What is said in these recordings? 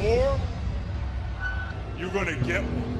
war, you're gonna get one.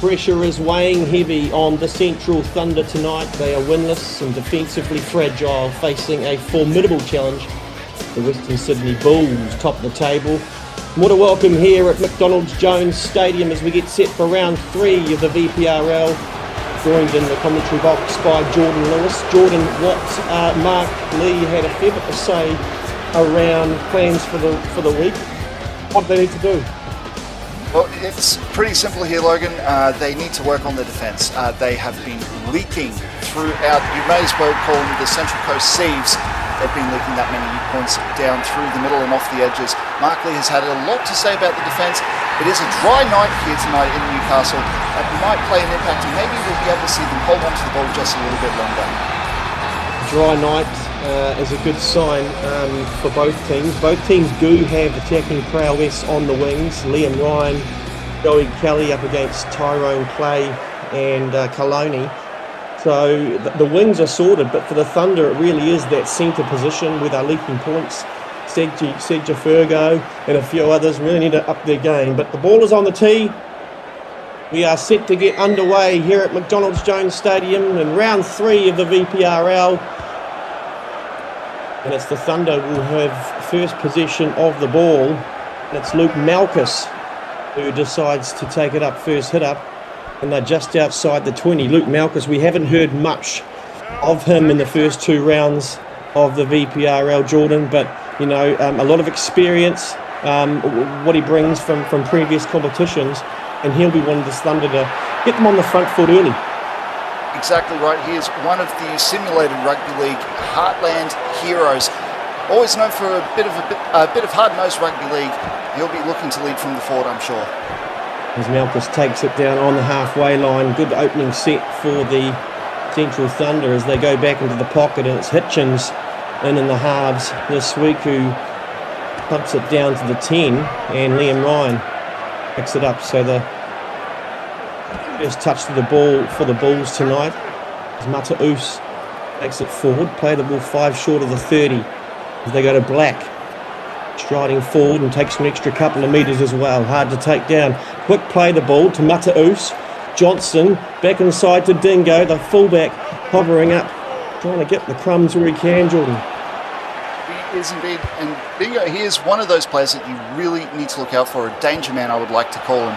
Pressure is weighing heavy on the Central Thunder tonight. They are winless and defensively fragile, facing a formidable challenge. The Western Sydney Bulls top of the table. What a welcome here at McDonald's Jones Stadium as we get set for round 3 of the VPRL. Joined in the commentary box by Jordan Lewis. Jordan, what Mark Lee had a fair bit to say around plans for the week. What do they need to do? Well, it's pretty simple here, Logan. They need to work on the defence. They have been leaking throughout. You may as well call them the Central Coast Sieves. They've been leaking that many points down through the middle and off the edges. Mark Lee has had a lot to say about the defence. It is a dry night here tonight in Newcastle. That might play an impact, and maybe we'll be able to see them hold on to the ball just a little bit longer. Dry night is a good sign for both teams. Both teams do have attacking prowess on the wings. Liam Ryan, Joey Kelly up against Tyrone Clay and Kaloni. So the wings are sorted, but for the Thunder it really is that centre position where they're leaking points. Sedja Fergo and a few others really need to up their game. But the ball is on the tee. We are set to get underway here at McDonald's Jones Stadium in round 3 of the VPRL. And it's the Thunder who have first possession of the ball. And it's Luke Malchus who decides to take it up, first hit up. And they're just outside the 20. Luke Malchus, we haven't heard much of him in the first 2 rounds of the VPRL, Jordan. But, you know, a lot of experience, what he brings from previous competitions. And he'll be wanting this Thunder to get them on the front foot early. Exactly right. He is one of the simulated rugby league heartland heroes. Always known for a bit of hard-nosed rugby league. He'll be looking to lead from the forward, I'm sure. As Malchus takes it down on the halfway line. Good opening set for the Central Thunder as they go back into the pocket, and it's Hitchens in the halves this week who pumps it down to the 10, and Liam Ryan picks it up. So the first touch to the ball for the Bulls tonight as Mata'us takes it forward, play the ball 5 short of the 30 as they go to Black, striding forward and takes an extra couple of metres as well, hard to take down. Quick play the ball to Mata'us. Johnson back inside to Dingo, the fullback hovering up, trying to get the crumbs where he can, Jordan. He is indeed, and Dingo, he is one of those players that you really need to look out for, a danger man I would like to call him.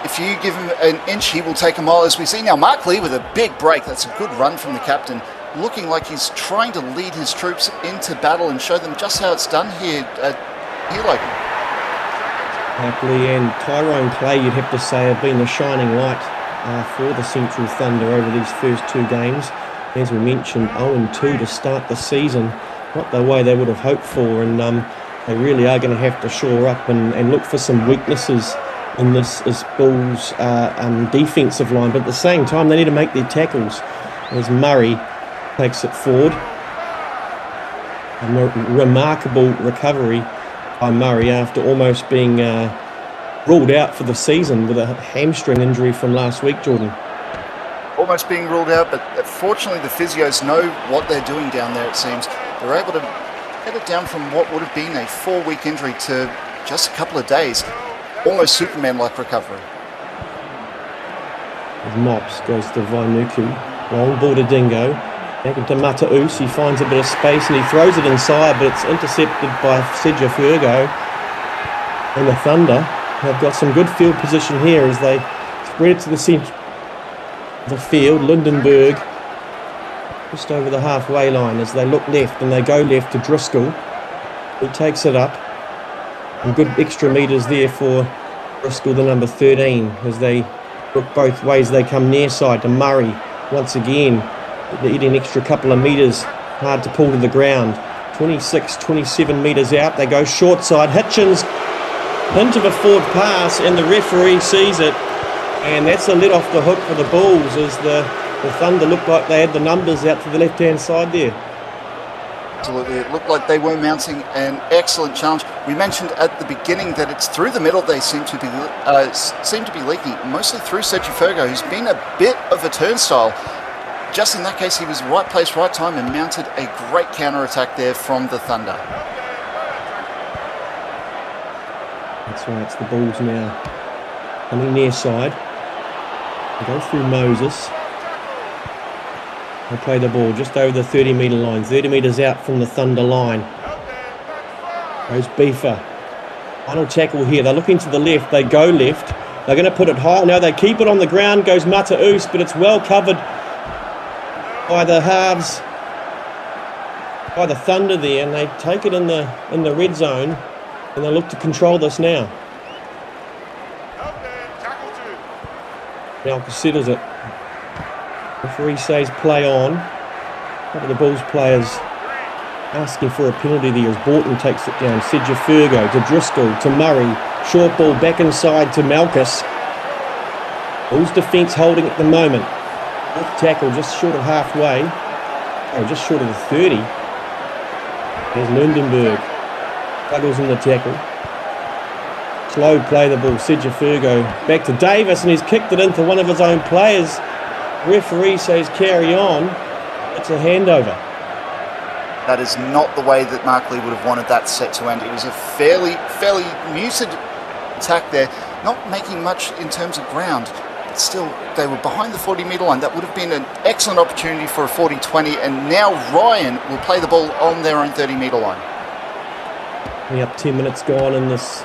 If you give him an inch, he will take a mile, as we see now. Mark Lee with a big break. That's a good run from the captain, looking like he's trying to lead his troops into battle and show them just how it's done here, Logan. Happily, and Tyrone Clay, you'd have to say, have been the shining light for the Central Thunder over these first 2 games. As we mentioned, 0-2 to start the season. Not the way they would have hoped for, and they really are going to have to shore up and look for some weaknesses in this Bulls defensive line. But at the same time, they need to make their tackles. As Murray takes it forward. A remarkable recovery by Murray after almost being ruled out for the season with a hamstring injury from last week, Jordan. Almost being ruled out, but fortunately the physios know what they're doing down there, it seems. They're able to get it down from what would have been a 4-week injury to just a couple of days. Almost Superman-like recovery. As Mops goes to Vainuku. Long ball to Dingo. Back into Mata'us. He finds a bit of space and he throws it inside, but it's intercepted by Sedja Fergo. And the Thunder have got some good field position here as they spread it to the centre of the field. Lindenberg just over the halfway line as they look left, and they go left to Driscoll. He takes it up. And good extra metres there for Driscoll, the number 13, as they look both ways. They come near side to Murray once again. They're eating an extra couple of metres. Hard to pull to the ground. 26, 27 metres out. They go short side. Hitchens into the forward pass, and the referee sees it. And that's a let off the hook for the Bulls as the Thunder looked like they had the numbers out to the left-hand side there. Absolutely. It looked like they were mounting an excellent challenge. We mentioned at the beginning that it's through the middle they seem to be leaking, mostly through Sergio Fergo, who's been a bit of a turnstile. Just in that case, he was right place, right time, and mounted a great counter-attack there from the Thunder. That's right, it's the Bulls now coming near side. They go through Moses. They play the ball just over the 30-metre line, 30 metres out from the Thunder line. Goes Beefer. Final tackle here. They're looking to the left. They go left. They're going to put it high. No, they keep it on the ground. Goes Mata'us, but it's well covered by the halves, by the Thunder there, and they take it in the red zone, and they look to control this now. Malcolm settles it. Referee says play on. Couple of the Bulls players asking for a penalty there as Borton takes it down. Sedja Fergo to Driscoll to Murray. Short ball back inside to Malchus. Bulls defence holding at the moment. Fourth tackle just short of halfway. Oh, just short of the 30. There's Lundenberg. Struggles in the tackle. Slow play the ball. Sedja Fergo back to Davis, and he's kicked it into one of his own players. Referee says carry on. It's a handover. That is not the way that Mark Lee would have wanted that set to end. It was a fairly muted attack there, not making much in terms of ground. But still, they were behind the 40-metre line. That would have been an excellent opportunity for a 40-20, and now Ryan will play the ball on their own 30-metre line. Only up 10 minutes gone in this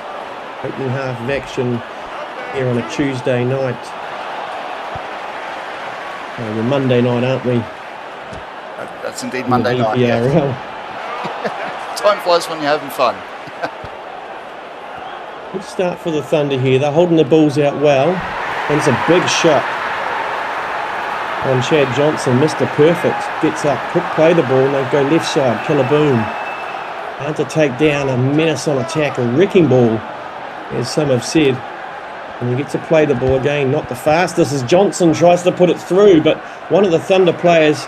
opening half of action here on a Tuesday night. We're Monday night, aren't we? That's indeed Monday night. VPRL. Time flies when you're having fun. Good start for the Thunder here. They're holding the Bulls out well. And it's a big shot on Chad Johnson. Mr. Perfect gets up. Quick play the ball, and they go left side. Killaboom. Hard to take down. A menace on attack. A wrecking ball, as some have said. And you get to play the ball again. Not the fastest as Johnson tries to put it through, but one of the Thunder players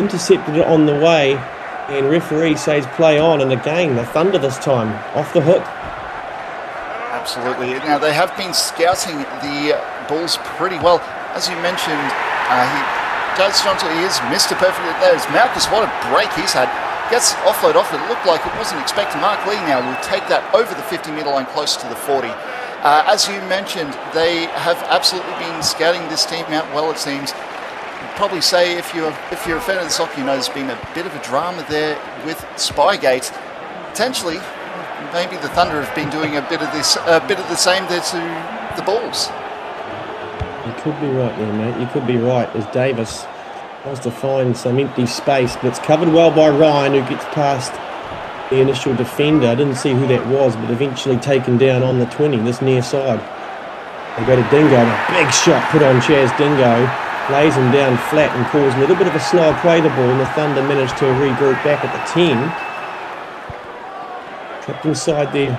intercepted it on the way, and referee says play on, and again the Thunder this time off the hook. Absolutely. Now they have been scouting the Bulls pretty well, as you mentioned. Jazz Johnson, he is Mr. Perfect. There's Malchus. What a break he's had. Gets offload off. It looked like it wasn't expected. Mark Lee now will take that over the 50-metre line, close to the 40. As you mentioned, they have absolutely been scouting this team out well, it seems. Probably say if you're a fan of the soccer, you know there's been a bit of a drama there with Spygate. Potentially, maybe the Thunder have been doing a bit of the same there to the Bulls. You could be right there, mate. You could be right, as Davis tries to find some empty space, but it's covered well by Ryan, who gets past the initial defender. I didn't see who that was, but eventually taken down on the 20, this near side. They go to Dingo, and a big shot put on Chaz Dingo. Lays him down flat and caused a little bit of a slower play the ball, and the Thunder managed to regroup back at the 10. Trapped inside their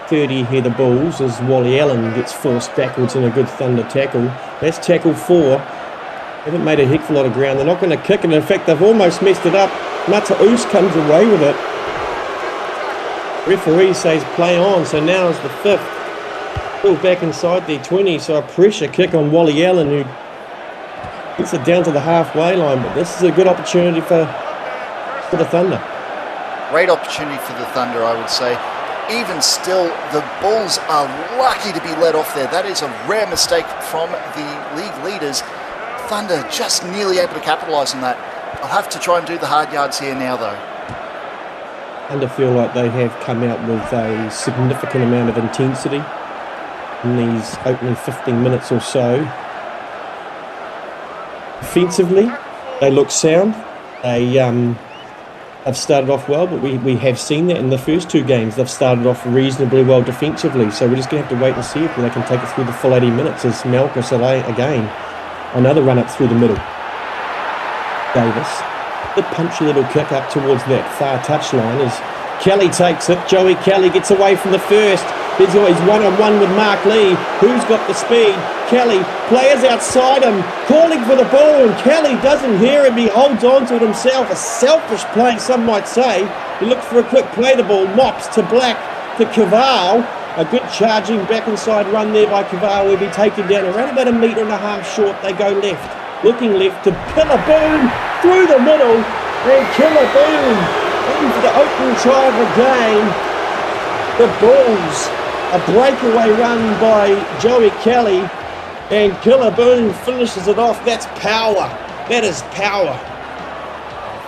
30 here, the Bulls, as Wally Allen gets forced backwards in a good Thunder tackle. That's tackle 4. Haven't made a heck of a lot of ground. They're not going to kick it. In fact, they've almost messed it up. Mata'us comes away with it. Referee says play on, so now is the 5th. Still back inside their 20, so a pressure kick on Wally Allen, who gets it down to the halfway line. But this is a good opportunity for the Thunder. Great opportunity for the Thunder, I would say. Even still, the Bulls are lucky to be let off there. That is a rare mistake from the league leaders. Thunder just nearly able to capitalise on that. I'll have to try and do the hard yards here now, though. Thunder feel like they have come out with a significant amount of intensity in these opening 15 minutes or so. Defensively, they look sound. They've started off well, but we have seen that in the first 2 games. They've started off reasonably well defensively, so we're just going to have to wait and see if they can take it through the full 80 minutes as Malcolm Saleh again. Another run up through the middle. Davis. The punchy little kick up towards that far touchline as Kelly takes it. Joey Kelly gets away from the first. He's always one-on-one with Mark Lee. Who's got the speed? Kelly. Players outside him, calling for the ball, and Kelly doesn't hear him. He holds on to it himself. A selfish play, some might say. He looks for a quick play the ball. Mops to Black to Caval. A good charging back inside run there by Caval. Will be taken down around about 1.5 meters short. They go left. Looking left to Killaboom through the middle, and Killaboom in for the opening try of the game. The Bulls, a breakaway run by Joey Kelly, and Killaboom finishes it off. That's power. That is power.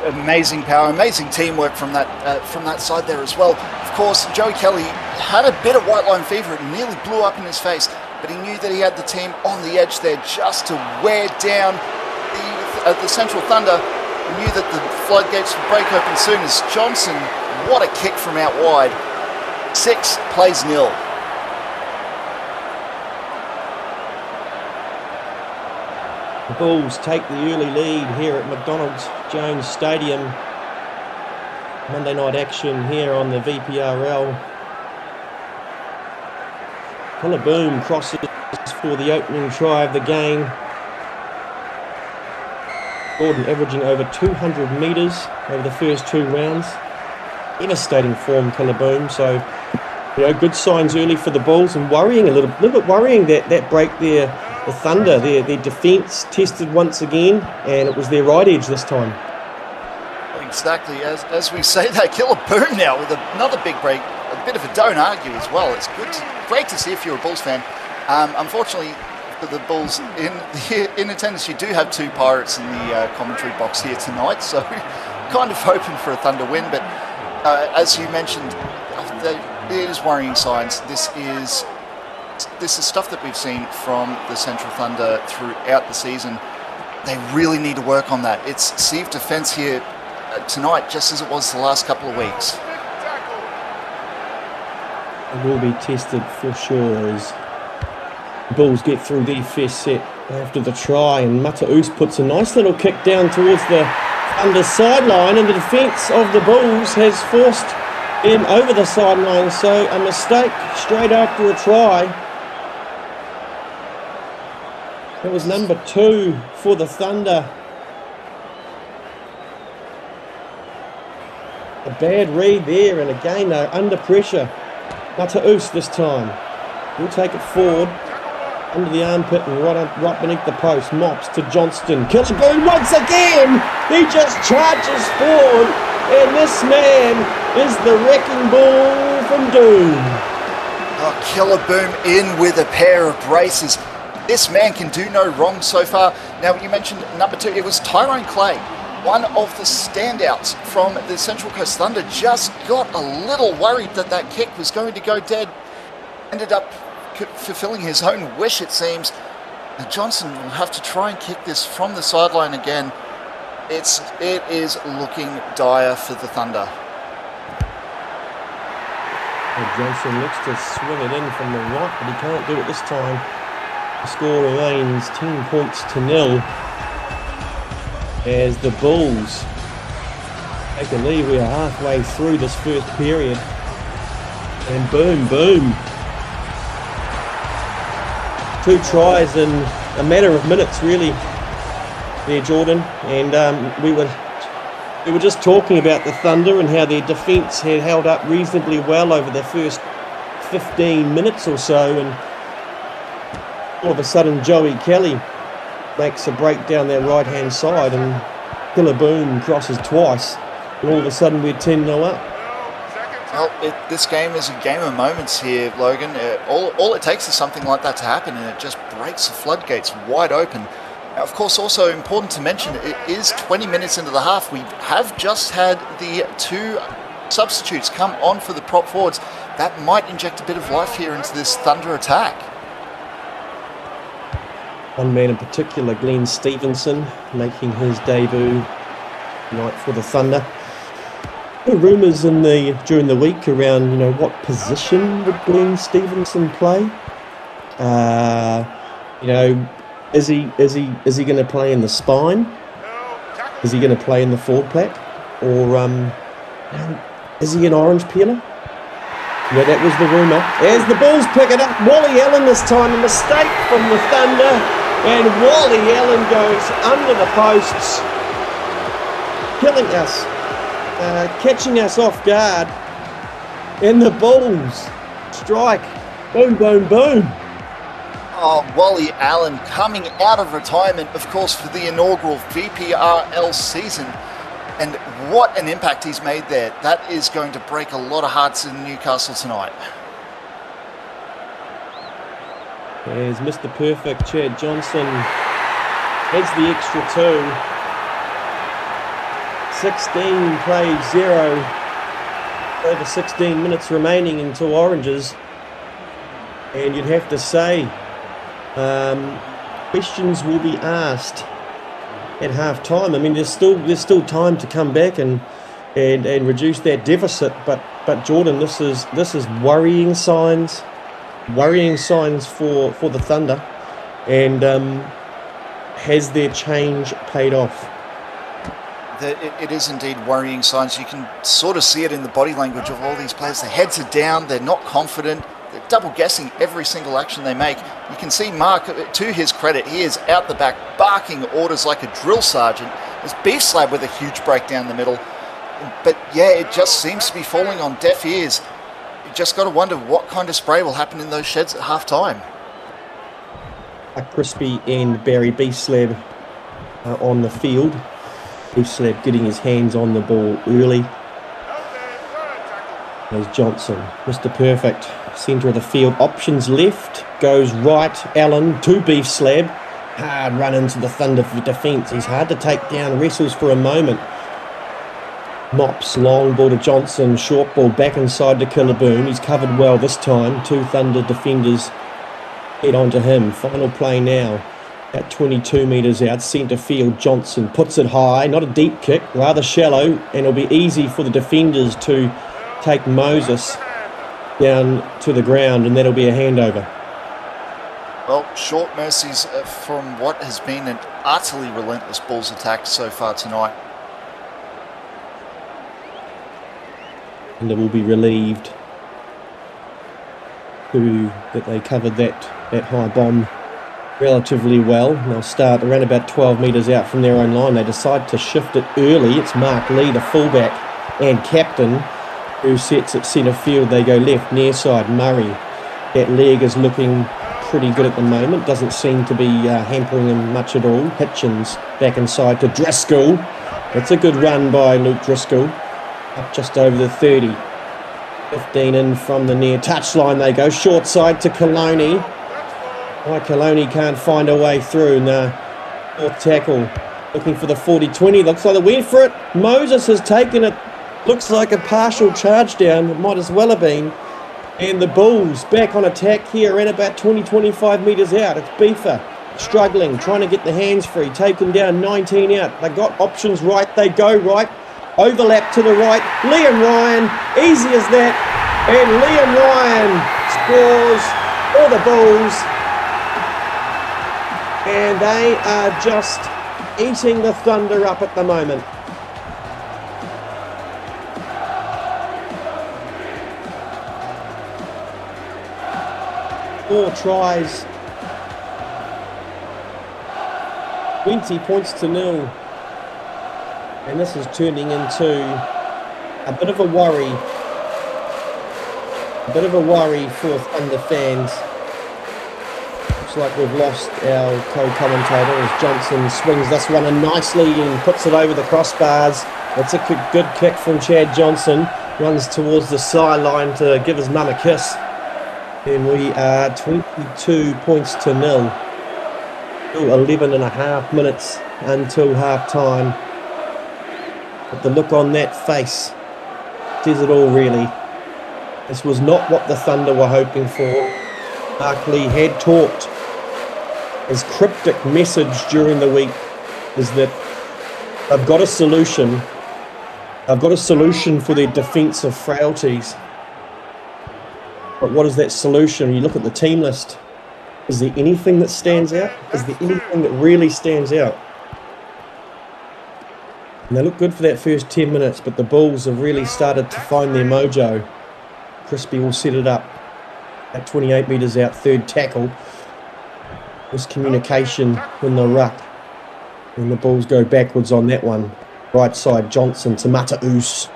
Amazing power, amazing teamwork from that side there as well. Of course, Joey Kelly had a bit of white line fever. It nearly blew up in his face, but he knew that he had the team on the edge there just to wear down the Central Thunder. He knew that the floodgates would break open soon as Johnson, what a kick from out wide. 6 plays 0. The Bulls take the early lead here at McDonald's Jones Stadium. Monday night action here on the VPRL. Killaboom crosses for the opening try of the game. Gordon averaging over 200 metres over the first 2 rounds. Devastating form, Killaboom. So, good signs early for the Bulls, and worrying a little bit worrying that break there. The Thunder, their defence tested once again, and it was their right edge this time. Exactly, as we say that, Killaboom now with another big break, a bit of a don't argue as well. It's great to see if you're a Bulls fan. Unfortunately, for the Bulls in attendance, you do have 2 Pirates in the commentary box here tonight, so kind of hoping for a Thunder win. But as you mentioned, it is worrying signs. This is stuff that we've seen from the Central Thunder throughout the season. They really need to work on that. It's sieve defence here tonight, just as it was the last couple of weeks. It will be tested for sure as the Bulls get through their first set after the try, and Mata'us puts a nice little kick down towards the Thunder sideline, and the defence of the Bulls has forced him over the sideline, so a mistake straight after a try. It was number 2 for the Thunder. A bad read there, and again they're under pressure. Mata'us this time. He'll take it forward under the armpit and right beneath the post. Mops to Johnston. Killaboom once again. He just charges forward, and this man is the wrecking ball from Doom. Oh, Killaboom in with a pair of braces. This man can do no wrong so far. Now, you mentioned number 2. It was Tyrone Clay, one of the standouts from the Central Coast Thunder. Just got a little worried that kick was going to go dead. Ended up fulfilling his own wish, it seems. Now, Johnson will have to try and kick this from the sideline again. It is looking dire for the Thunder. Johnson looks to swing it in from the right, but he can't do it this time. The score remains 10 points to 0 as the Bulls take a lead. We are halfway through this first period, and boom, boom. 2 tries in a matter of minutes, really, there, Jordan. And we were just talking about the Thunder and how their defence had held up reasonably well over the first 15 minutes or so, and all of a sudden Joey Kelly makes a break down their right-hand side, and Killaboom crosses twice, and all of a sudden we're 10-0 up. Well, this game is a game of moments here, Logan. All it takes is something like that to happen, and it just breaks the floodgates wide open. Now, of course, also important to mention, it is 20 minutes into the half. We have just had the 2 substitutes come on for the prop forwards. That might inject a bit of life here into this Thunder attack. One man in particular, Glenn Stevenson, making his debut tonight for the Thunder. There were rumours during the week around, what position would Glenn Stevenson play? Is he going to play in the spine? Is he going to play in the forward pack? Or is he an orange peeler? Yeah, that was the rumour. As the Bulls pick it up, Wally Allen this time, a mistake from the Thunder, and Wally Allen goes under the posts, killing us, catching us off guard, and the Bulls strike. Boom, boom, boom. Oh, Wally Allen coming out of retirement, of course, for the inaugural VPRL season. And what an impact he's made there. That is going to break a lot of hearts in Newcastle tonight. As Mr. Perfect, Chad Johnson, heads the extra 2. 16 plays 0. Over 16 minutes remaining in 2 oranges. And you'd have to say, questions will be asked at half time. I mean, there's still time to come back and reduce that deficit, but Jordan, this is worrying signs for the Thunder, and has their change paid off? It is indeed worrying signs. You can sort of see it in the body language of all these players. Their heads are down, they're not confident, they're double guessing every single action they make. You can see Mark, to his credit, he is out the back barking orders like a drill sergeant. There's Beef Slab with a huge break down the middle. But yeah, it just seems to be falling on deaf ears. You just got to wonder what kind of spray will happen in those sheds at half time. Crispy and Barry Beef Slab on the field. Beef Slab getting his hands on the ball early. There's Johnson, Mr. Perfect, centre of the field, options left, goes right, Allen to Beef Slab, hard run into the Thunder defence. He's hard to take down, wrestles for a moment. Mops, long ball to Johnson, short ball back inside to Killaboom. He's covered well this time. 2 Thunder defenders head onto him. Final play now. At 22 metres out, centre field, Johnson puts it high, not a deep kick, rather shallow, and it'll be easy for the defenders to take Moses down to the ground, and that'll be a handover. Well, short mercies from what has been an utterly relentless Bulls attack so far tonight. And it will be relieved that they covered that high bomb relatively well. They'll start around about 12 metres out from their own line. They decide to shift it early. It's Mark Lee, the fullback and captain, who sets at centre field. They go left, near side, Murray. That leg is looking pretty good at the moment. Doesn't seem to be hampering him much at all. Hitchens back inside to Driscoll. That's a good run by Luke Driscoll. Up just over the 30. 15 in from the near touchline they go. Short side to Coloni. Why Coloni can't find a way through. No. Fourth tackle. Looking for the 40-20. Looks like they went for it. Moses has taken it. Looks like a partial charge down. It might as well have been. And the Bulls back on attack here at about 20-25 metres out. It's Beefer struggling, trying to get the hands free. Taken down, 19 out. They got options right. They go right. Overlap to the right. Liam Ryan, easy as that. And Liam Ryan scores for the Bulls. And they are just eating the Thunder up at the moment. 4 tries, 20 points to 0. And this is turning into a bit of a worry. A bit of a worry for Thunder fans. Looks like we've lost our co-commentator as Johnson swings this one in nicely and puts it over the crossbars. It's a good kick from Chad Johnson. Runs towards the sideline to give his mum a kiss. And we are 22 points to 0. Still 11 and a half minutes until half time. But the look on that face says it all, really. This was not what the Thunder were hoping for. Barkley had talked. His cryptic message during the week is that I've got a solution. I've got a solution for their defensive frailties. But what is that solution? You look at the team list. Is there anything that stands out? Is there anything that really stands out? And they look good for that first 10 minutes, but the Bulls have really started to find their mojo. Crispy will set it up at 28 metres out, third tackle. Miscommunication in the ruck. And the Bulls go backwards on that one. Right side, Johnson to Mata'us.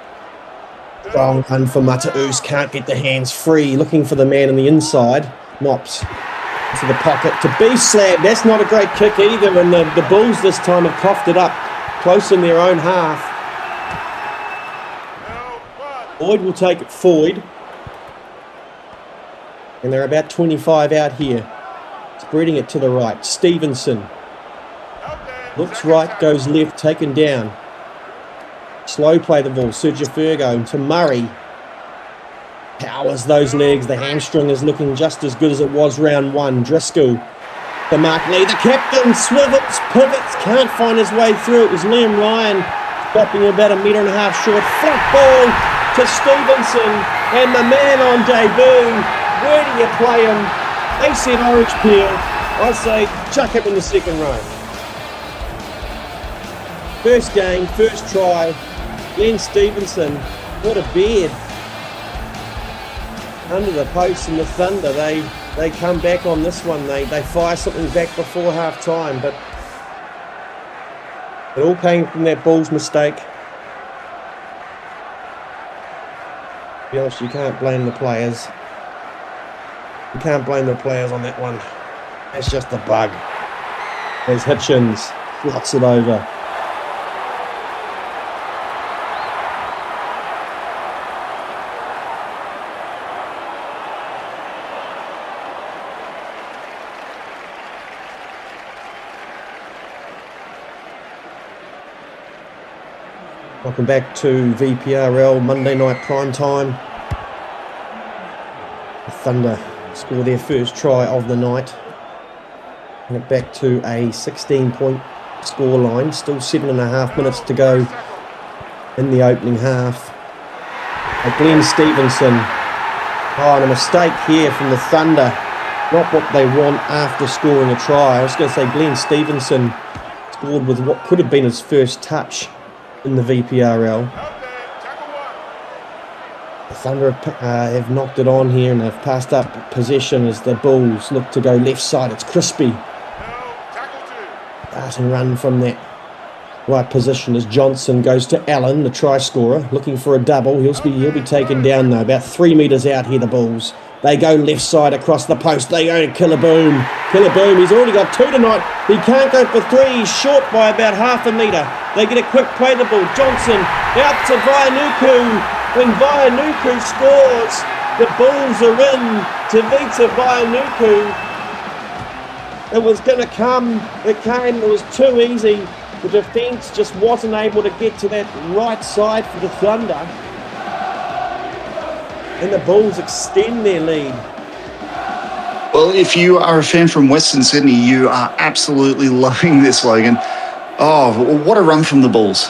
Strong run for Mata'us, can't get the hands free. Looking for the man on the inside. Mops into the pocket to be slabbed. That's not a great kick either, and the Bulls this time have coughed it up close in their own half. Boyd will take it forward. And they're about 25 out here. Spreading it to the right. Stevenson. Looks right, goes left, taken down. Slow play the ball. Sergio Fergo to Murray. Powers those legs. The hamstring is looking just as good as it was round 1. Driscoll to Mark Lee. The captain swivels, pivots, can't find his way through. It was Liam Ryan stopping about 1.5 meters short. Flat ball to Stevenson. And the man on debut. Where do you play him? They said orange peel. I say chuck him in the second row. First game, first try. Glenn Stevenson, what a beard. Under the post and the Thunder, they come back on this one. They fire something back before half time, but it all came from that Bulls mistake. To be honest, you can't blame the players. You can't blame the players on that one. That's just a bug. There's Hitchens, slots it over. Welcome back to VPRL Monday night prime time. The Thunder score their first try of the night. And it back to a 16-point scoreline. Still 7.5 minutes to go in the opening half. Glenn Stevenson. Oh, and a mistake here from the Thunder. Not what they want after scoring a try. I was going to say Glenn Stevenson scored with what could have been his first touch in the VPRL. The Thunder have knocked it on here and have passed up possession as the Bulls look to go left side. It's Crispy. Start and run from that right position as Johnson goes to Allen, the try scorer, looking for a double. He'll be taken down though, about 3 metres out here, the Bulls. They go left side across the post. They go to Killaboom. Killaboom, he's already got 2 tonight. He can't go for 3. He's short by about 0.5 metre. They get a quick play the ball. Johnson out to Vaianuku. When Vaianuku scores, the Bulls are in to Vita Vaianuku. It was going to come. It came. It was too easy. The defence just wasn't able to get to that right side for the Thunder. And the Bulls extend their lead. Well, if you are a fan from Western Sydney, you are absolutely loving this, Logan. Oh, what a run from the Bulls.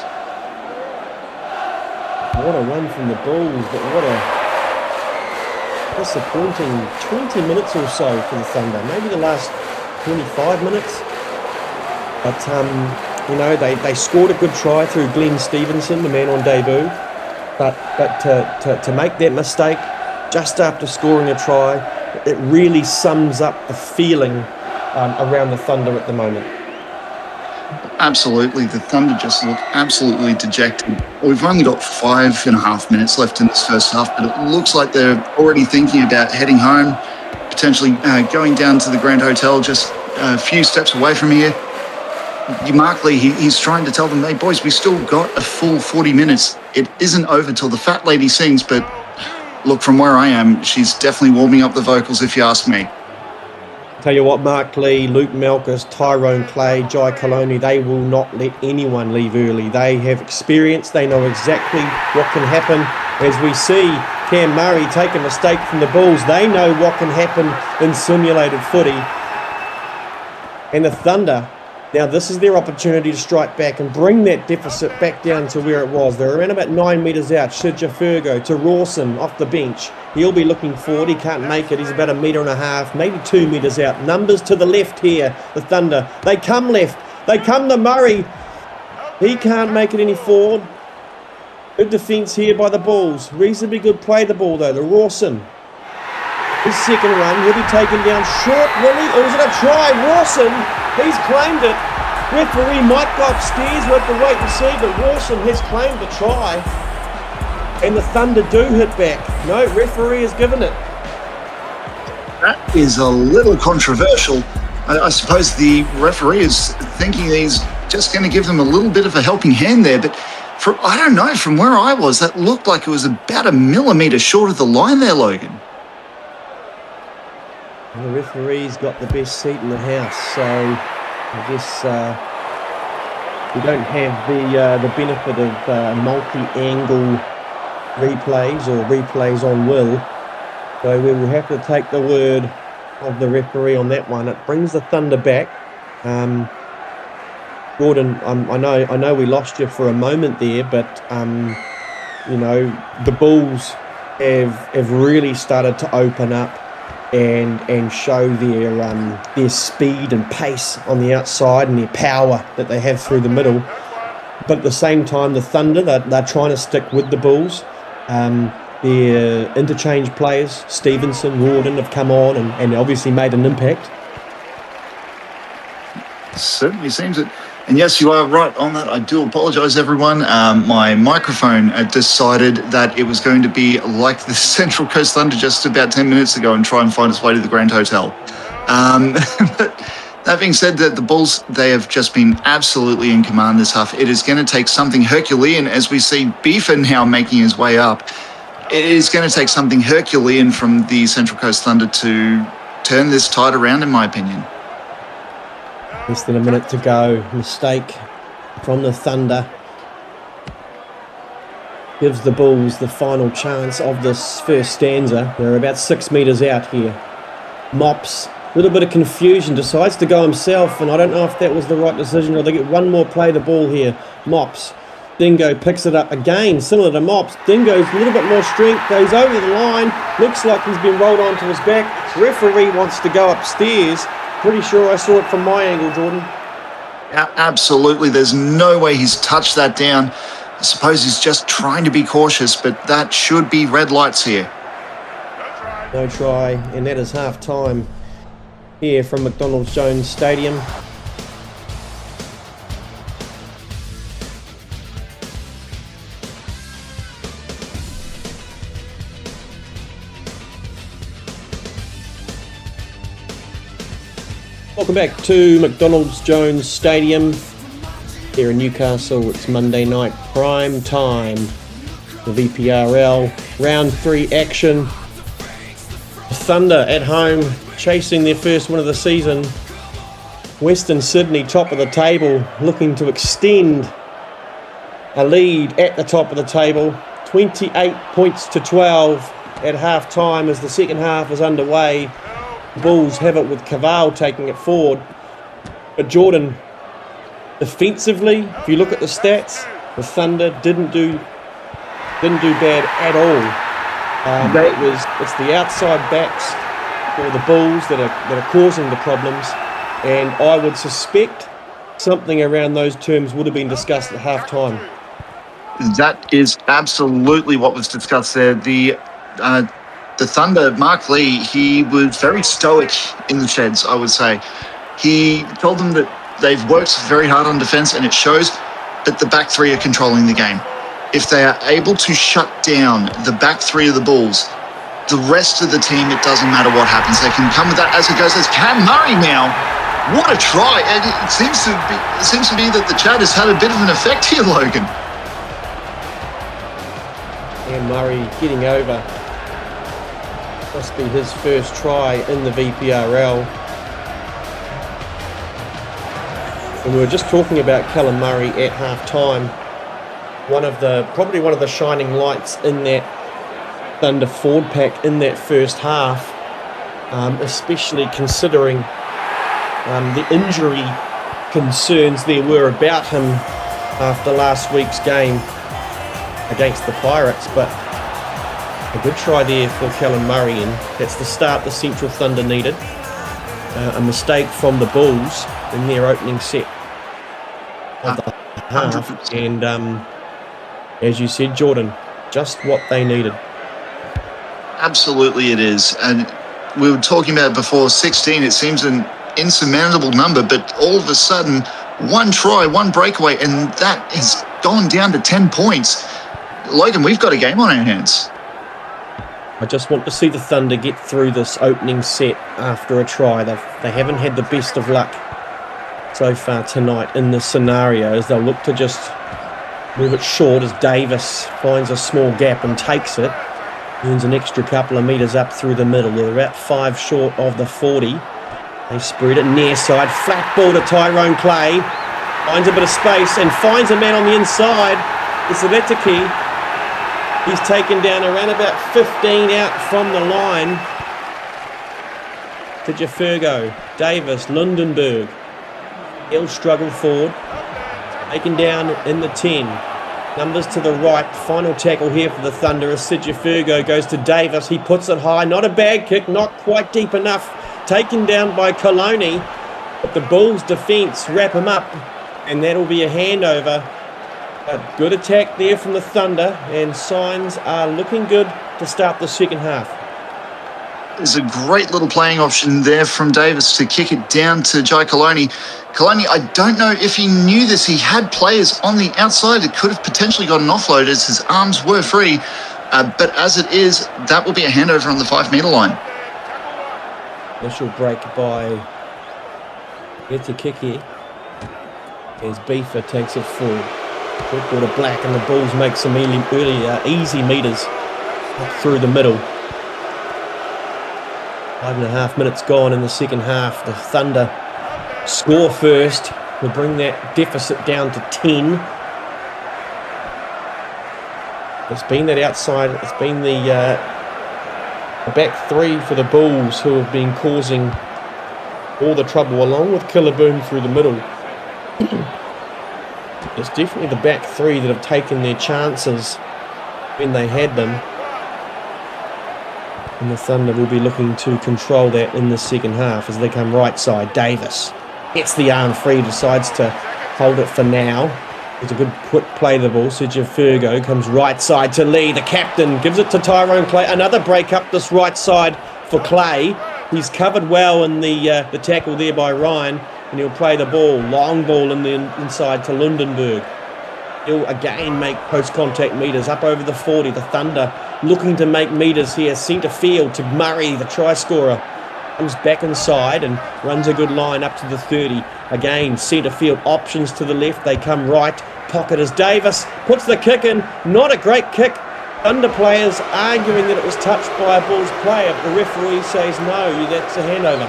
What a run from the Bulls, but disappointing 20 minutes or so for the Thunder. Maybe the last 25 minutes. But, they scored a good try through Glenn Stevenson, the man on debut. But to make that mistake just after scoring a try, it really sums up the feeling around the Thunder at the moment. Absolutely. The Thunder just look absolutely dejected. We've only got 5.5 minutes left in this first half, but it looks like they're already thinking about heading home, potentially going down to the Grand Hotel just a few steps away from here. Markley, he's trying to tell them, hey, boys, we still got a full 40 minutes. It isn't over till the fat lady sings, but look, from where I am, she's definitely warming up the vocals, if you ask me. Tell you what, Mark Lee, Luke Malkus, Tyrone Clay, Jai Coloni, they will not let anyone leave early. They have experience. They know exactly what can happen. As we see Cam Murray take a mistake from the Bulls, they know what can happen in simulated footy. And the Thunder, now this is their opportunity to strike back and bring that deficit back down to where it was. They're around about 9 metres out. Shidja Fergo to Rawson off the bench. He'll be looking forward. He can't make it. He's about 1.5 metres, maybe 2 metres out. Numbers to the left here, the Thunder. They come left. They come to Murray. He can't make it any forward. Good defence here by the Bulls. Reasonably good play the ball though. The Rawson. His second run. He'll be taken down short, will he? Or is it a try? Rawson, he's claimed it. Referee might go upstairs. We'll have to wait and see. But Rawson has claimed the try. And the Thunder do hit back. No, referee has given it. That is a little controversial. I suppose the referee is thinking he's just going to give them a little bit of a helping hand there. But I don't know, from where I was, that looked like it was about 1 millimetre short of the line there, Logan. And the referee's got the best seat in the house. So I guess we don't have the benefit of multi-angle replays or replays on will, so we will have to take the word of the referee on that one. It brings the Thunder back. Gordon, I know we lost you for a moment there, but the Bulls have really started to open up and show their speed and pace on the outside and their power that they have through the middle. But at the same time, the Thunder, they're trying to stick with the Bulls. Their interchange players, Stevenson, Warden, have come on and obviously made an impact. Certainly seems it. And yes, you are right on that. I do apologise, everyone. My microphone decided that it was going to be like the Central Coast Thunder just about 10 minutes ago and try and find its way to the Grand Hotel. But that being said, the Bulls, they have just been absolutely in command this half. It is going to take something Herculean, as we see Beefer now making his way up. It is going to take something Herculean from the Central Coast Thunder to turn this tide around, in my opinion. Less than a minute to go. Mistake from the Thunder gives the Bulls the final chance of this first stanza. They're about 6 metres out here. Mops, a little bit of confusion, decides to go himself, and I don't know if that was the right decision or they get one more play the ball here. Mops. Dingo picks it up again, similar to Mops. Dingo's a little bit more strength, goes over the line, looks like he's been rolled onto his back. Referee wants to go upstairs. Pretty sure I saw it from my angle, Jordan. Absolutely. There's no way he's touched that down. I suppose he's just trying to be cautious, but that should be red lights here. No try, and that is half time here from McDonald's Jones Stadium. Welcome back to McDonald's Jones Stadium here in Newcastle. It's Monday night prime time. The VPRL round 3 action. Thunder at home chasing their first win of the season. Western Sydney top of the table, looking to extend a lead at the top of the table. 28 points to 12 at half time as the second half is underway. Bulls have it with Cavall taking it forward. But Jordan, defensively, if you look at the stats, the Thunder didn't do bad at all. It's the outside backs for the Bulls that are causing the problems, and I would suspect something around those terms would have been discussed at half-time. That is absolutely what was discussed there. The Thunder, Mark Lee, he was very stoic in the sheds, I would say. He told them that they've worked very hard on defence, and it shows, but the back three are controlling the game. If they are able to shut down the back three of the Bulls, the rest of the team, it doesn't matter what happens. They can come with that as it goes. There's Cam Murray now. What a try. And it seems to be that the chat has had a bit of an effect here, Logan. And Murray getting over. Must be his first try in the VPRL. And we were just talking about Callum Murray at half-time. Probably one of the shining lights in that Thunder forward pack in that first half, especially considering the injury concerns there were about him after last week's game against the Pirates. But a good try there for Callum Murray, and that's the start the Central Thunder needed. A mistake from the Bulls in their opening set of the half, and as you said, Jordan, just what they needed. Absolutely it is. And we were talking about it before, 16, it seems an insurmountable number, but all of a sudden, one try, one breakaway, and that has gone down to 10 points. Logan, we've got a game on our hands. I just want to see the Thunder get through this opening set after a try. They haven't had the best of luck so far tonight in this scenario, as they'll look to just move it short as Davis finds a small gap and takes it. Earns an extra couple of metres up through the middle. They're about 5 short of the 40. They spread it near side. Flat ball to Tyrone Clay. Finds a bit of space and finds a man on the inside. It's Aletiki. He's taken down around about 15 out from the line. To Jafurgo. Davis, Lundenberg. He'll struggle forward. Taken down in the 10. Numbers to the right. Final tackle here for the Thunder as Sid Jafurgo goes to Davis. He puts it high. Not a bad kick. Not quite deep enough. Taken down by Coloni. But the Bulls' defence wrap him up. And that'll be a handover. A good attack there from the Thunder. And signs are looking good to start the second half. There's a great little playing option there from Davis to kick it down to Jai Coloni. Coloni, I don't know if he knew this. He had players on the outside. It could have potentially got an offload as his arms were free. But as it is, that will be a handover on the 5-metre line. Initial break by Etikiki as Beefer takes it forward. Good ball to Black, and the Bulls make some easy metres up through the middle. 5.5 minutes gone in the second half. The Thunder score first. We'll bring that deficit down to 10. It's been that outside. It's been the back three for the Bulls who have been causing all the trouble, along with Killaboom through the middle. It's definitely the back three that have taken their chances when they had them. And the Thunder will be looking to control that in the second half as they come right side. Davis gets the arm free, decides to hold it for now. It's a good quick play the ball. Sergio Fergo comes right side to Lee. The captain gives it to Tyrone Clay. Another break up this right side for Clay. He's covered well in the tackle there by Ryan, and he'll play the ball. Long ball in the inside to Lundenberg. He'll again make post-contact metres up over the 40. The Thunder looking to make metres here. Centre field to Murray, the try scorer. Comes back inside and runs a good line up to the 30. Again, centre field options to the left. They come right. Pocket as Davis puts the kick in. Not a great kick. Thunder players arguing that it was touched by a Bulls player. The referee says no, that's a handover.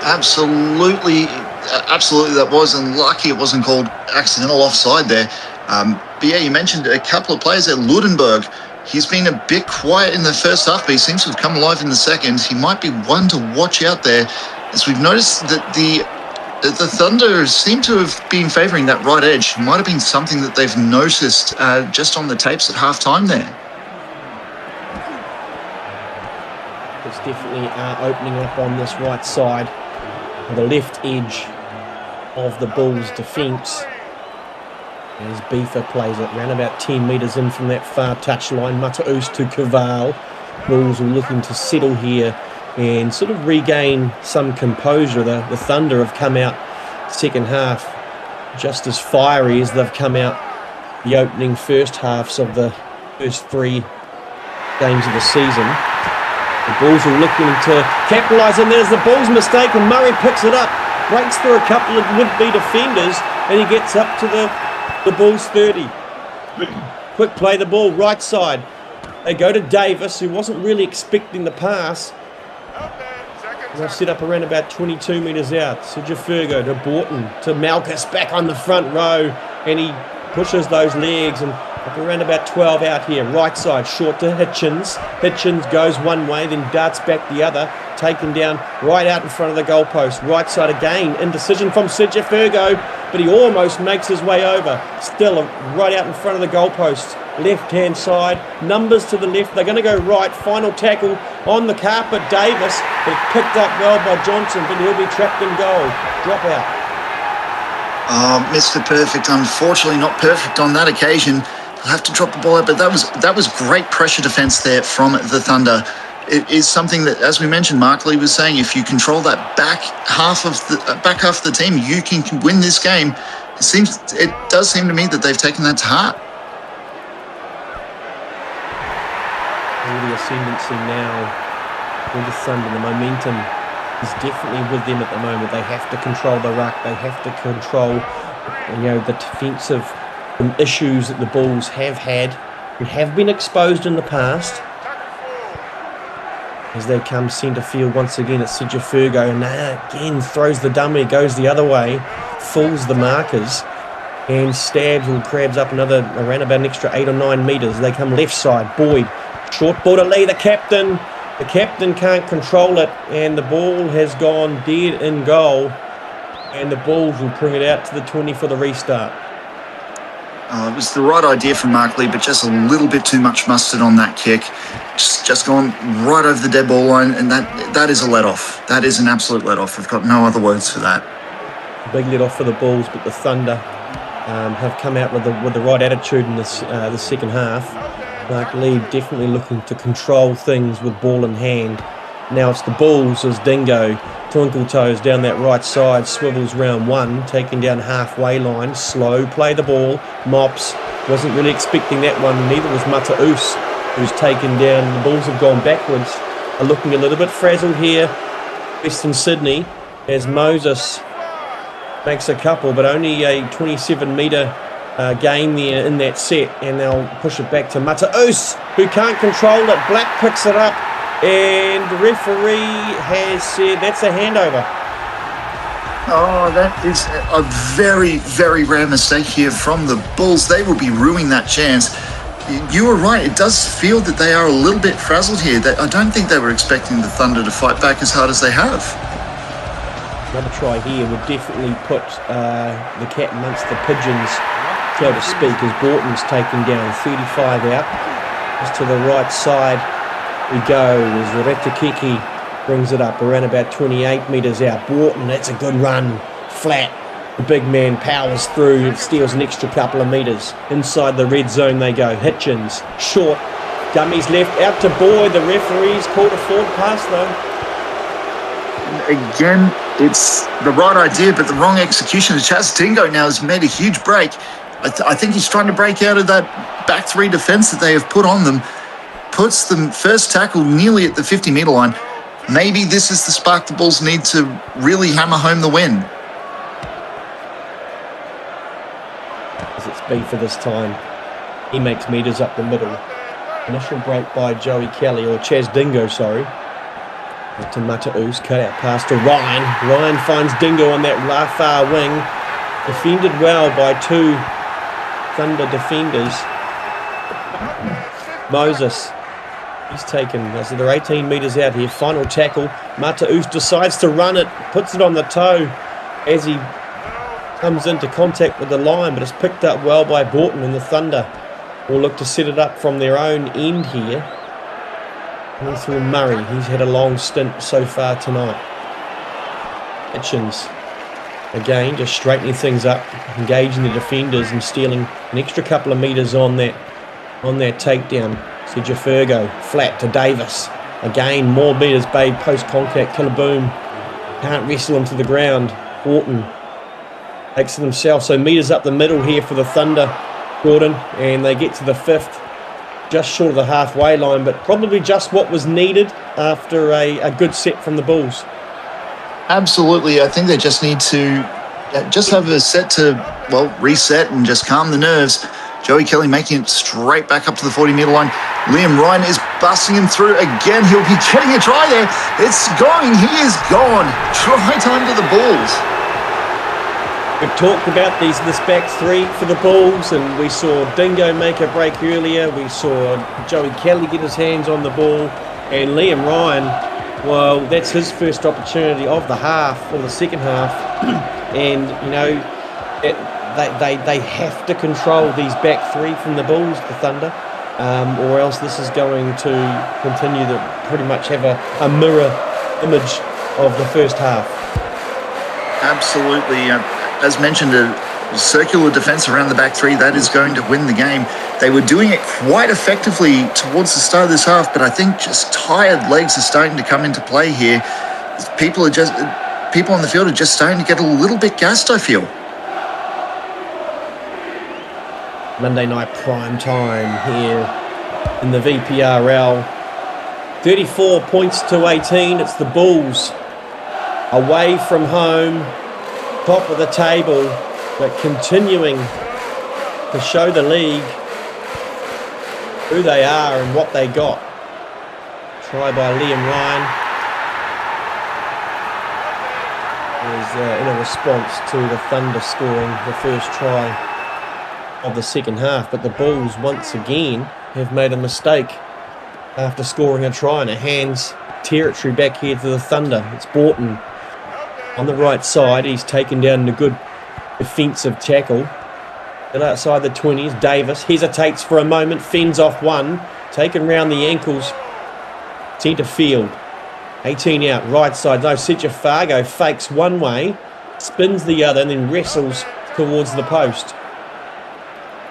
Absolutely that was, and lucky it wasn't called accidental offside there. But yeah, you mentioned a couple of players there. Ludenberg, he's been a bit quiet in the first half, but he seems to have come alive in the second. He might be one to watch out there, as we've noticed that the Thunder seem to have been favouring that right edge. Might have been something that they've noticed just on the tapes at halftime there. definitely are opening up on this right side, on the left edge of the Bulls' defence. As Beefer plays it around about 10 metres in from that far touchline. Mataus to Cavale. Bulls are looking to settle here and sort of regain some composure. The Thunder have come out second half just as fiery as they've come out the opening first halves of the first 3 games of the season. The Bulls are looking to capitalise, and there's the Bulls' mistake, and Murray picks it up, breaks through a couple of would-be defenders, and he gets up to the Bulls' 30. Quick play the ball, right side. They go to Davis, who wasn't really expecting the pass. They'll set up around about 22 metres out. Sergio to Borton, to Malchus, back on the front row, and he pushes those legs and up around about 12 out here. Right side, short to Hitchens. Hitchens goes one way, then darts back the other, taken down right out in front of the goalpost. Right side again, indecision from Sergio, but he almost makes his way over. Still right out in front of the goalpost. Left-hand side, numbers to the left. They're going to go right. Final tackle on the carpet. Davis, but picked up well by Johnson, but he'll be trapped in goal. Drop out. Oh, Mr. Perfect. Unfortunately, not perfect on that occasion. They'll have to drop the ball out, but that was great pressure defence there from the Thunder. It is something that, as we mentioned, Mark Lee was saying, if you control that back half of the team, you can win this game. It does seem to me that they've taken that to heart. All the ascendancy now with the Thunder, the momentum is definitely with them at the moment. They have to control the ruck. They have to control, the defensive issues that the Bulls have had and have been exposed in the past. As they come centre field once again, it's Sergio and again throws the dummy, goes the other way, fools the markers, and stabs or grabs up around about an extra 8 or 9 metres. They come left side, Boyd, short ball to Lee, the captain. The captain can't control it, and the ball has gone dead in goal, and the Bulls will bring it out to the 20 for the restart. It was the right idea from Mark Lee, but just a little bit too much mustard on that kick. Just gone right over the dead ball line, and that is a let-off. That is an absolute let-off. I've got no other words for that. Big let-off for the Bulls, but the Thunder have come out with the right attitude in this the second half. Mark Lee definitely looking to control things with ball in hand. Now it's the Bulls as Dingo twinkle toes down that right side, swivels round one, taking down halfway line, slow, play the ball, mops, wasn't really expecting that one, neither was Mataus, who's taken down. The Bulls have gone backwards, are looking a little bit frazzled here. Western Sydney, as Moses makes a couple, but only a 27 metre gain there in that set, and they'll push it back to Mataus, who can't control it. Black picks it up, and the referee has said that's a handover. Oh, that is a very, very rare mistake here from the Bulls. They will be ruining that chance. You were right. It does feel that they are a little bit frazzled here. I don't think they were expecting the Thunder to fight back as hard as they have. Another try here would definitely put the cat amongst the pigeons, so to speak, as Borton's taken down 35 out. Just to the right side we go as Retakiki brings it up around about 28 metres out. Borton, that's a good run, flat. The big man powers through, steals an extra couple of metres. Inside the red zone they go. Hitchens, short, dummies left, out to Boyd. The referee's called a forward pass though. Again, it's the right idea, but the wrong execution. Chaz Dingo now has made a huge break. I think he's trying to break out of that back three defence that they have put on them. Puts the first tackle nearly at the 50-metre line. Maybe this is the spark the Bulls need to really hammer home the win. As it's Beefer this time, he makes metres up the middle. Initial break by Joey Kelly, or Chaz Dingo, sorry. To Mataus, cut out pass to Ryan. Ryan finds Dingo on that far wing. Defended well by two Thunder defenders. Moses, he's taken, as they're 18 metres out here. Final tackle. Mataus decides to run it, puts it on the toe as he comes into contact with the line, but it's picked up well by Borton, and the Thunder will look to set it up from their own end here. And through Murray, he's had a long stint so far tonight. Hitchens, again, just straightening things up, engaging the defenders and stealing an extra couple of metres on that takedown. Sergio flat to Davis. Again, more metres made post-contact. Killaboom can't wrestle him to the ground. Horton takes it himself. So metres up the middle here for the Thunder, Gordon, and they get to the 5th, just short of the halfway line, but probably just what was needed after a good set from the Bulls. Absolutely. I think they just need to just have a set to, reset and just calm the nerves. Joey Kelly making it straight back up to the 40-metre line. Liam Ryan is busting him through again. He'll be getting a try there. It's going. He is gone. Try time to the Bulls. We've talked about this back three for the Bulls, and we saw Dingo make a break earlier. We saw Joey Kelly get his hands on the ball, and Liam Ryan, well, that's his first opportunity of the half, or the second half. And, you know, they have to control these back three from the Bulls, the Thunder, or else this is going to continue to pretty much have a mirror image of the first half. Absolutely. As mentioned, a circular defence around the back three, that is going to win the game. They were doing it quite effectively towards the start of this half, but I think just tired legs are starting to come into play here. People on the field are just starting to get a little bit gassed, I feel. Monday night prime time here in the VPRL. 34 points to 18. It's the Bulls away from home, top of the table, but continuing to show the league who they are and what they got. Try by Liam Ryan is in a response to the Thunder scoring the first try of the second half, but the Bulls once again have made a mistake after scoring a try, and it hands territory back here to the Thunder. It's Borton on the right side. He's taken down a good defensive tackle. Still outside the 20s. Davis hesitates for a moment, fends off one, taken round the ankles, centre field. 18 out, right side. No, Fargo fakes one way, spins the other, and then wrestles towards the post.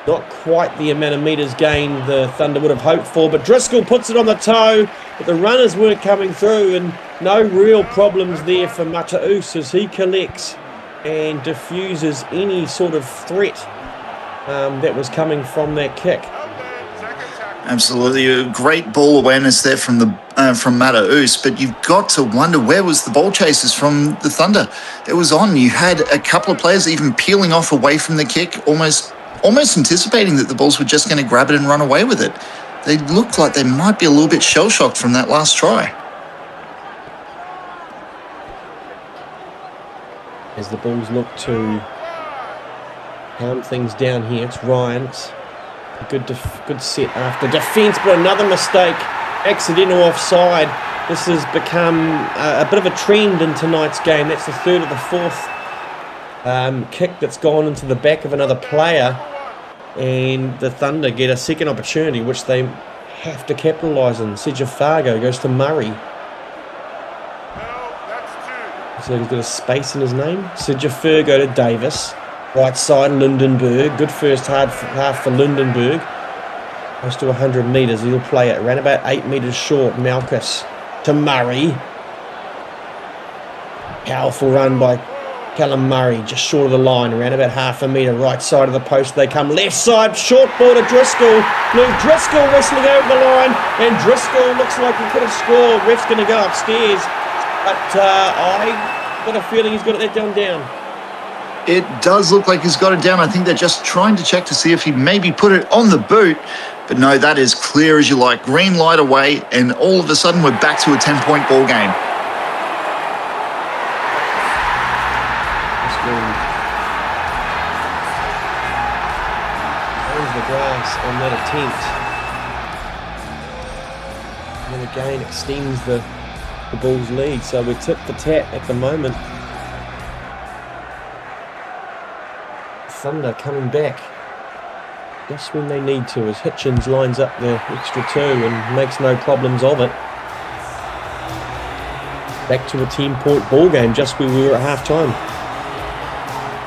Not quite the amount of metres gained the Thunder would have hoped for, but Driscoll puts it on the toe, but the runners weren't coming through, and no real problems there for Mata'us as he collects and diffuses any sort of threat that was coming from that kick. Absolutely, a great ball awareness there from Mata'us, but you've got to wonder, where was the ball chasers from the Thunder? It was on. You had a couple of players even peeling off away from the kick, almost anticipating that the Bulls were just going to grab it and run away with it. They looked like they might be a little bit shell-shocked from that last try. As the Bulls look to calm things down here, it's Ryan. It's a good set after defence, but another mistake. Accidental offside. This has become a bit of a trend in tonight's game. That's the third of the fourth kick that's gone into the back of another player, and the Thunder get a second opportunity which they have to capitalise on. Fargo goes to Murray, so he's got a space in his name. Fargo to Davis, right side Lindenberg. Good first half for Lindenberg, close to 100 metres. He'll play it around about 8 metres short. Malchus to Murray, powerful run by Callum Murray, just short of the line, around about half a metre, right side of the post they come, left side, short ball to Driscoll. Luke Driscoll wrestling over the line, and Driscoll looks like he could have scored. Ref's going to go upstairs, but I got a feeling he's got it down. It does look like he's got it down. I think they're just trying to check to see if he maybe put it on the boot, but no, that is clear as you like. Green light away, and all of a sudden we're back to a 10-point ball game. The grass on that attempt, and again extends the Bulls' lead. So we're tit for tat at the moment. Thunder coming back just when they need to, as Hitchens lines up the extra two and makes no problems of it. back to a 10-point ball game, just where we were at half-time.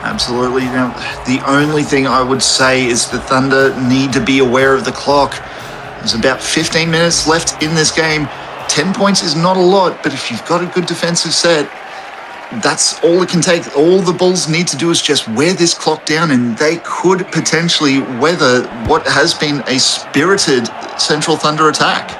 Absolutely. Now, the only thing I would say is the Thunder need to be aware of the clock. There's about 15 minutes left in this game. 10 points is not a lot, but if you've got a good defensive set, that's all it can take. All the Bulls need to do is just wear this clock down, and they could potentially weather what has been a spirited Central Thunder attack.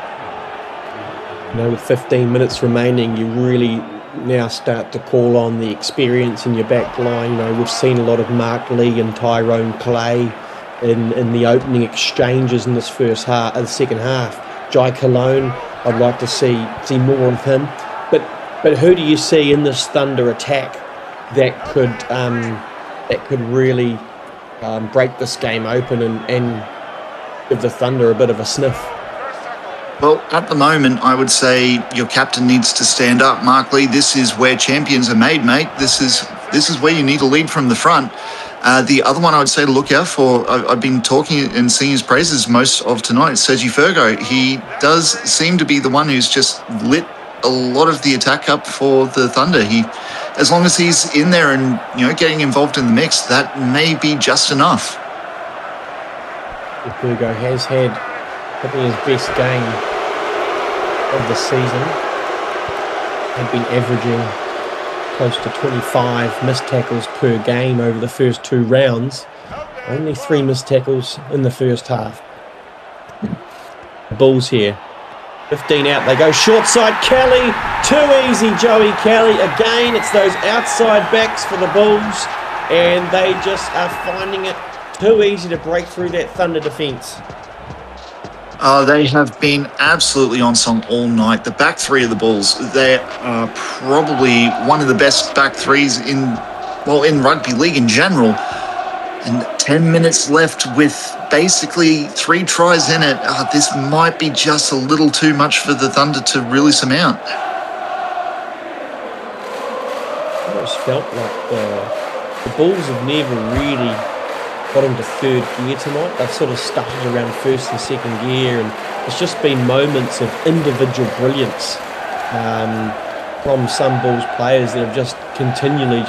With 15 minutes remaining, you really now start to call on the experience in your back line. We've seen a lot of Mark Lee and Tyrone Clay in the opening exchanges in this the second half. Jai Cologne, I'd like to see more of him. But who do you see in this Thunder attack that could really break this game open and give the Thunder a bit of a sniff? Well, at the moment, I would say your captain needs to stand up. Mark Lee, this is where champions are made, mate. This is where you need to lead from the front. The other one I would say to look out for, I've been talking and singing his praises most of tonight, Sergi Fergo. He does seem to be the one who's just lit a lot of the attack up for the Thunder. As long as he's in there and getting involved in the mix, that may be just enough. Fergo has had probably his best game of the season. They've been averaging close to 25 missed tackles per game over the first 2 rounds. Only 3 missed tackles in the first half. Bulls here. 15 out, they go short side. Kelly, too easy, Joey Kelly. Again, it's those outside backs for the Bulls, and they just are finding it too easy to break through that Thunder defence. They have been absolutely on song all night. The back three of the Bulls, they are probably one of the best back threes in rugby league in general. And 10 minutes left with basically 3 tries in it. This might be just a little too much for the Thunder to really surmount. I almost felt like the Bulls have never really got into third gear tonight. They've sort of started around first and second gear, and it's just been moments of individual brilliance from some Bulls players that have just continually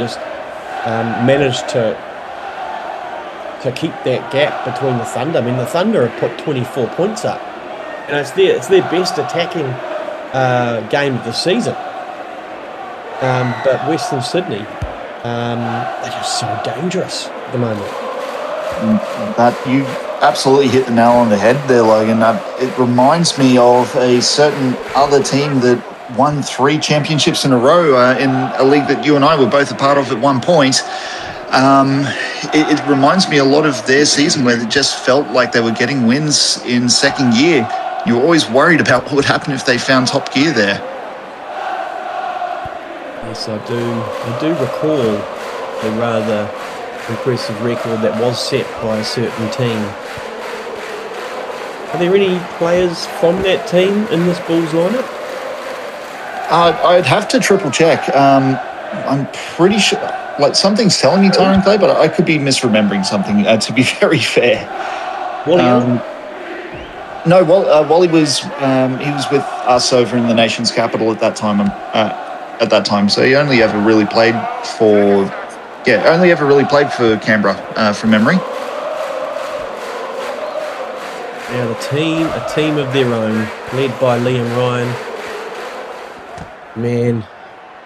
managed to keep that gap between the Thunder. I mean, the Thunder have put 24 points up. It's their best attacking game of the season. But Western Sydney, they're just so dangerous at the moment. That you absolutely hit the nail on the head there, Logan. It reminds me of a certain other team that won 3 championships in a row in a league that you and I were both a part of at one point. It reminds me a lot of their season, where it just felt like they were getting wins in second year. You were always worried about what would happen if they found top gear there. Yes, I do recall a rather impressive record that was set by a certain team. Are there any players from that team in this Bulls lineup? I'd have to triple check. I'm pretty sure, like, something's telling me Tyrone Clay, but I could be misremembering something, to be very fair. Wally? No, Wally was he was with us over in the nation's capital at that time. So he only ever really played for Canberra from memory. Now a team of their own, led by Liam Ryan. Man,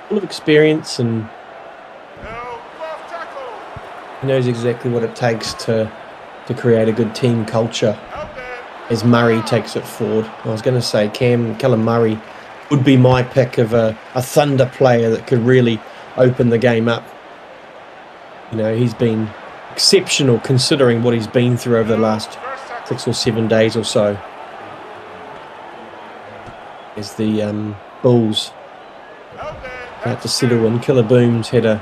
full of experience, and he knows exactly what it takes to create a good team culture. As Murray takes it forward, I was going to say Callum Murray would be my pick of a Thunder player that could really open the game up. He's been exceptional considering what he's been through over the last 6 or 7 days or so. As the Bulls about to settle in, Killer Booms had a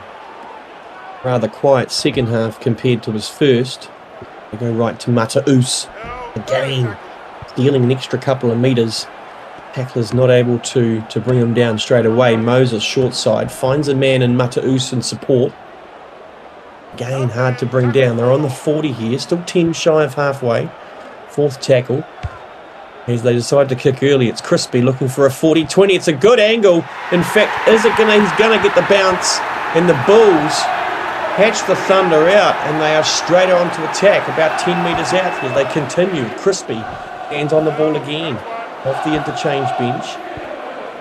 rather quiet second half compared to his first. They go right to Mata'us. Again, stealing an extra couple of metres. Tackler's not able to bring him down straight away. Moses, short side, finds a man in Mata'us in support. Again, hard to bring down. They're on the 40 here, still 10 shy of halfway. 4th tackle. As they decide to kick early, it's Crispy looking for a 40-20. It's a good angle. In fact, he's gonna get the bounce, and the Bulls hatch the Thunder out, and they are straight on to attack about 10 metres out as they continue. Crispy hands on the ball again off the interchange bench.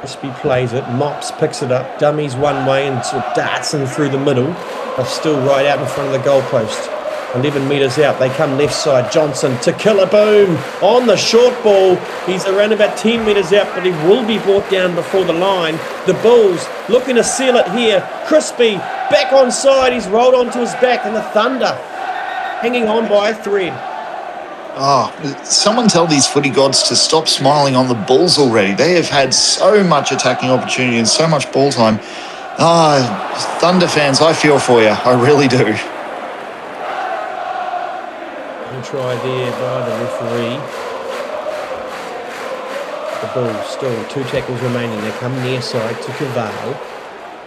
Crispy plays it. Mops picks it up. Dummies one way and sort of darts in through the middle. They're still right out in front of the goalpost. 11 metres out, they come left side. Johnson to Killaboom on the short ball. He's around about 10 metres out, but he will be brought down before the line. The Bulls looking to seal it here. Crispy back on side. He's rolled onto his back, and the Thunder hanging on by a thread. Oh, someone tell these footy gods to stop smiling on the Bulls already. They have had so much attacking opportunity and so much ball time. Thunder fans, I feel for you. I really do. Try there by the referee. The Bulls still 2 tackles remaining. They come near side to Cavale.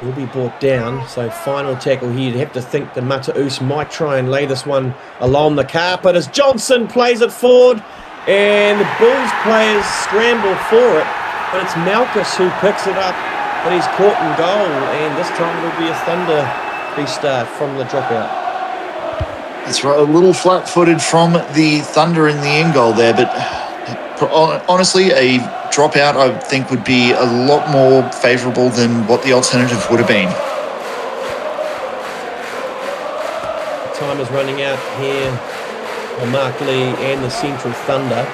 He'll be brought down. So final tackle here. You have to think the Mata'us might try and lay this one along the carpet as Johnson plays it forward, and the Bulls players scramble for it, but it's Malchus who picks it up, but he's caught in goal, and this time it'll be a Thunder restart from the dropout. That's right, a little flat-footed from the Thunder in the end goal there, but honestly, a dropout I think would be a lot more favourable than what the alternative would have been. Time is running out here for Mark Lee and the Central Thunder.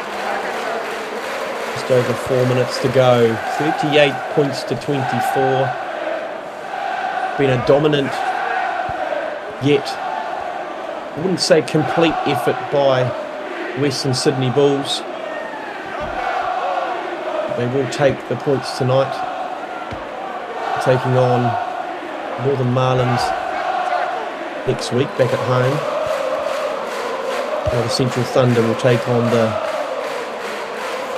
Just over 4 minutes to go. 38 points to 24. Been a dominant, yet I wouldn't say complete effort by Western Sydney Bulls. They will take the points tonight, taking on Northern Marlins next week back at home. Now the Central Thunder will take on the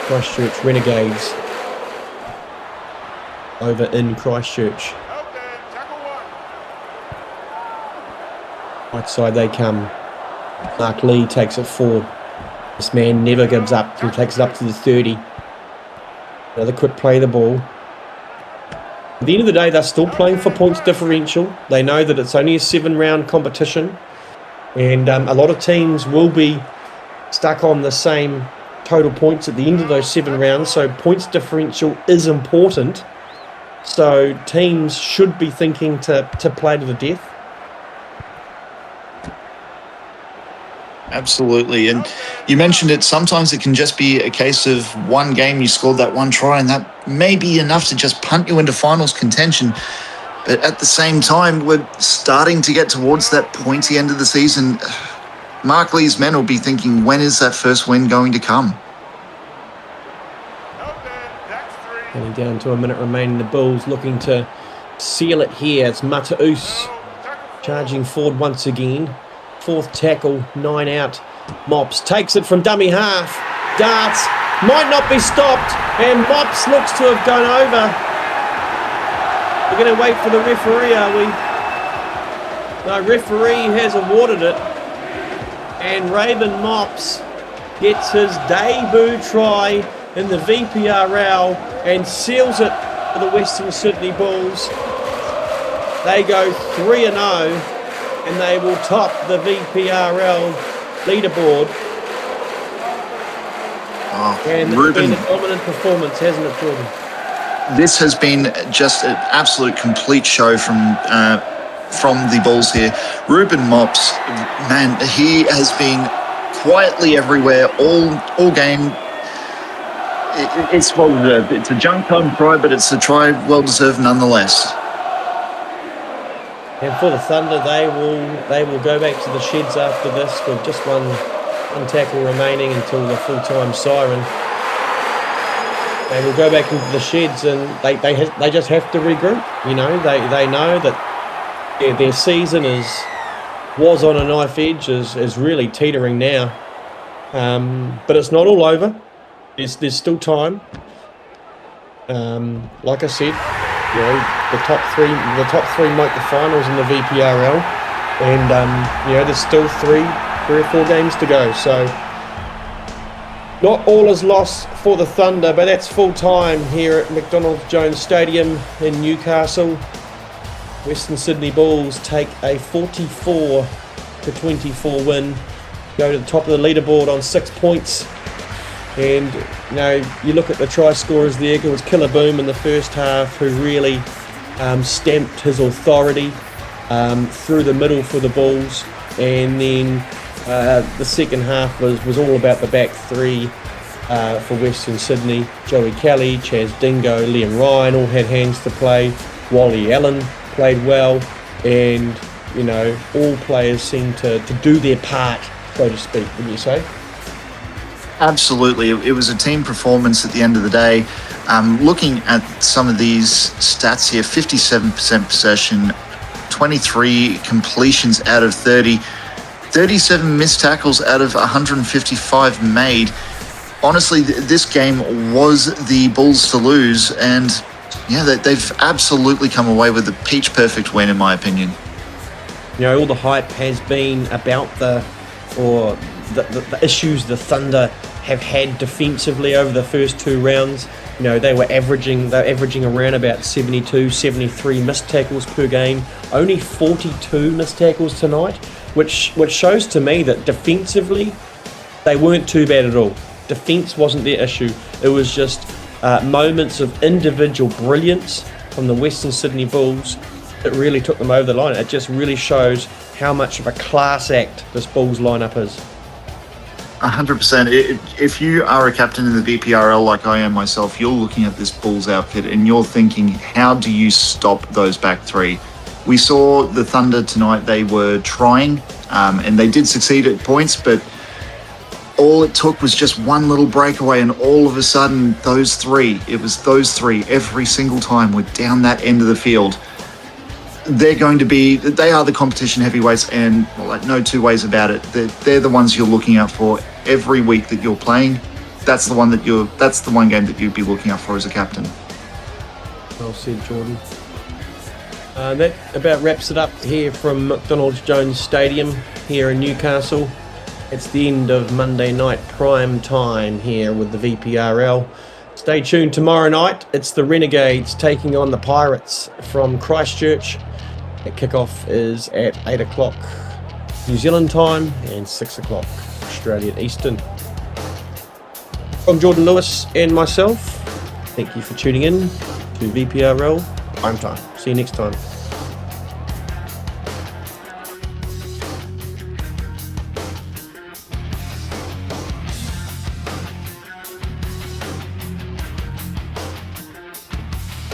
Christchurch Renegades over in Christchurch. Right side they come. Mark Lee takes it forward. This man never gives up. He takes it up to the 30. Another quick play of the ball. At the end of the day, they're still playing for points differential. They know that it's only a 7-round competition, and a lot of teams will be stuck on the same total points at the end of those 7 rounds, so points differential is important. So teams should be thinking to play to the death. Absolutely. And you mentioned it, sometimes it can just be a case of one game, you scored that one try, and that may be enough to just punt you into finals contention. But at the same time, we're starting to get towards that pointy end of the season. Mark Lee's men will be thinking, when is that first win going to come? Getting down to a minute remaining. The Bulls looking to seal it here. It's Mata'us charging forward once again. 4th tackle, 9 out. Mops takes it from dummy half. Darts, might not be stopped, and Mops looks to have gone over. We're going to wait for the referee, are we? No, referee has awarded it. And Raven Mops gets his debut try in the VPRL and seals it for the Western Sydney Bulls. They go 3-0. And they will top the VPRL leaderboard. And it's been a dominant performance, hasn't it, Jordan? This has been just an absolute complete show from the Bulls here. Ruben Mops, man, he has been quietly everywhere all game. It's well deserved. It's a junk time try, but it's a try well deserved nonetheless. And for the Thunder, they will go back to the sheds after this with just one tackle remaining until the full-time siren. They will go back into the sheds, and they just have to regroup. You know, they know that their season was on a knife edge, is really teetering now. But it's not all over. There's still time. Like I said, you know, the top three make the finals in the VPRL, and you know, there's still three or four games to go. So Not all is lost for the Thunder, but that's full time here at McDonald Jones Stadium in Newcastle. Western Sydney Bulls take a 44-24 win, go to the top of the leaderboard on 6 points. And you look at the try scorers there. It was Killer Boom in the first half who really stamped his authority through the middle for the Bulls, and then the second half was all about the back three for Western Sydney. Joey Kelly, Chaz Dingo, Liam Ryan all had hands to play. Wally Allen played well, and all players seemed to do their part, so to speak, wouldn't you say? Absolutely. It was a team performance at the end of the day. Looking at some of these stats here, 57% possession, 23 completions out of 30, 37 missed tackles out of 155 made. Honestly, this game was the Bulls to lose, and they've absolutely come away with a peach perfect win, in my opinion. All the hype has been about the issues the Thunder have had defensively over the first two rounds. They're averaging around about 72, 73 missed tackles per game. Only 42 missed tackles tonight, which shows to me that defensively they weren't too bad at all. Defense wasn't their issue. It was just moments of individual brilliance from the Western Sydney Bulls that really took them over the line. It just really shows how much of a class act this Bulls lineup is. 100%. If you are a captain in the VPRL like I am myself, you're looking at this Bulls outfit and you're thinking, how do you stop those back three? We saw the Thunder tonight. They were trying, and they did succeed at points, but all it took was just one little breakaway, and all of a sudden, it was those three every single time were down that end of the field. They are the competition heavyweights, and no two ways about it. They're the ones you're looking out for every week that you're playing. That's the one game that you'd be looking out for as a captain. Well said, Jordan. That about wraps it up here from McDonald Jones Stadium here in Newcastle. It's the end of Monday night prime time here with the VPRL. Stay tuned tomorrow night. It's the Renegades taking on the Pirates from Christchurch. The kickoff is at 8 o'clock New Zealand time and 6 o'clock Australian Eastern. From Jordan Lewis and myself, thank you for tuning in to VPRL Prime Time. See you next time.